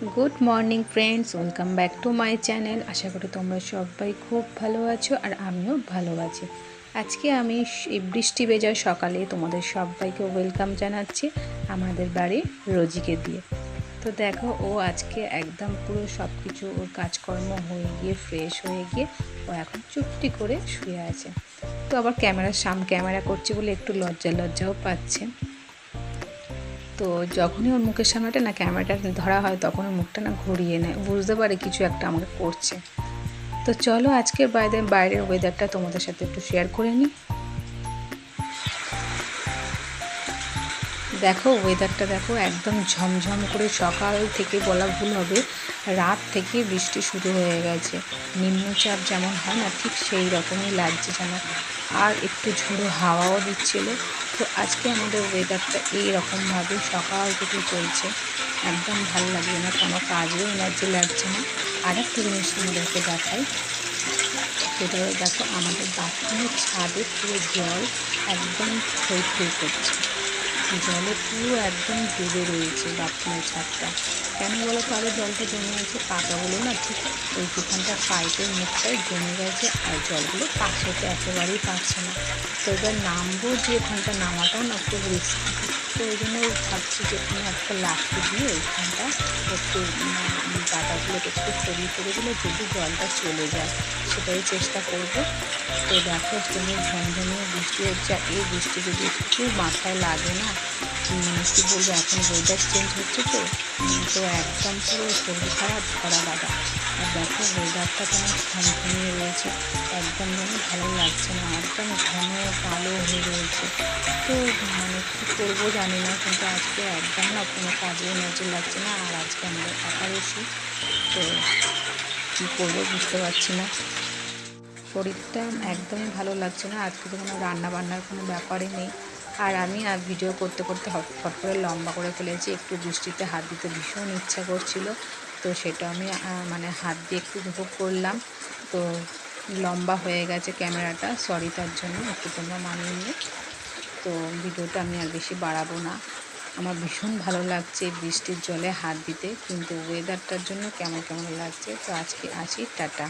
Good morning friends, welcome back to my channel. আশা করি তোমরা সবাই খুব ভালো আছো আর আমিও ভালো আছি। আজকে আমি এই বৃষ্টি ভেজা সকালে তোমাদের সবাইকে ওয়েলকাম জানাচ্ছি আমাদের বাড়ি রোজিকে দিয়ে। তো দেখো, ও আজকে একদম পুরো সব কিছু ওর কাজকর্ম হয়ে গিয়ে ফ্রেশ হয়ে গিয়ে ও এখন চুপটি করে শুয়ে আছে। তো আবার ক্যামেরা করছে বলে একটু লজ্জাও পাচ্ছে। তো যখনই ওর মুখের সামনেটা না ক্যামেরাটা ধরা হয় তখন ওর মুখটা না ঘুরিয়ে নেয়, বুঝতে পারে কিছু একটা আমাকে করছে। তো চলো আজকে বাইরের ওয়েদারটা তোমাদের সাথে একটু শেয়ার করে নিই। দেখো ওয়েদারটা দেখো, একদম ঝমঝম করে সকাল থেকে বলা ভুল হবে, রাত থেকে বৃষ্টি শুরু হয়ে গেছে। নিম্নচাপ যেমন হয় না, ঠিক সেই রকমই লাগছে যেন। আর একটু ঝোড়ো হাওয়াও দিচ্ছিল। তো আজকে আমাদের ওয়েদারটা এইরকমভাবে সকাল থেকে চলছে। একদম ভালো লাগছে না, কোনো কাজেও এনার্জি লাগছে না। আর একটা জিনিস তোমাদেরকে দেখাই, সেটা দেখো আমাদের বাথরুমের ছাদে পুরো জল একদম থই থই করছে। জলে পুরো একদম ডুবে রয়েছে বাথরুমের ছাদটা। কেন বলো তো? আরও জলটা জমে আছে, পাতাগুলো না ঠিক ওইখানটা পাইপের মুখটায় জমে গেছে আর জলগুলো পাস হতে একেবারেই পারছে না। তো এবার নামবো, যে ওখানটা নামাটাও না খুব রিস্কি। তো ওই জন্য ভাবছি যে কোনো একটা লাঠি দিয়ে ওইখানটা একটু পাতাগুলোকে একটু সরিয়ে দিলে যদি জলটা চলে যায়, সেটাই চেষ্টা করব। তো দেখো তুমি ঝমঝমিয়ে বৃষ্টি হচ্ছে, আর এই বৃষ্টি যদি একটু মাথায় লাগে না, মানে কী বলবো, এখন ওয়েদার চেঞ্জ হচ্ছে তো একদম পুরো শরীর খারাপ ধরা বাঁধা। আর দেখো ওয়েদারটা তোমার ঝমঝমিয়ে রয়েছে, একদম যেন ভালো লাগছে না, একদম ঘন কালো হয়ে রয়েছে। তো মানে কী করবো জানি না, কিন্তু আজকে একদম না কোনো কাজে এনার্জি লাগছে না। আর আজকে আমাদের একাদশী, তো কী করবো বুঝতে পারছি না। শরীরটা একদমই ভালো লাগছে না। আজকে তো কোনো রান্না বান্নার কোনো ব্যাপারই নেই। আর আমি ভিডিও করতে করতে ফট করে লম্বা করে ফেলেছি। একটু বৃষ্টিতে হাত দিতে ভীষণ ইচ্ছা করছিল, তো সেটা আমি মানে হাত দিয়ে একটু উপভোগ করলাম। তো লম্বা হয়ে গেছে ক্যামেরাটা, সরি তার জন্য, একটু তোমরা মানিয়ে নিও। তো ভিডিওটা আমি আর বেশি বাড়াবো না। আমার ভীষণ ভালো লাগছে বৃষ্টির জলে হাত দিতে, কিন্তু ওয়েদারটার জন্য কেমন কেমন লাগছে। তো আজকে আসি, টাটা।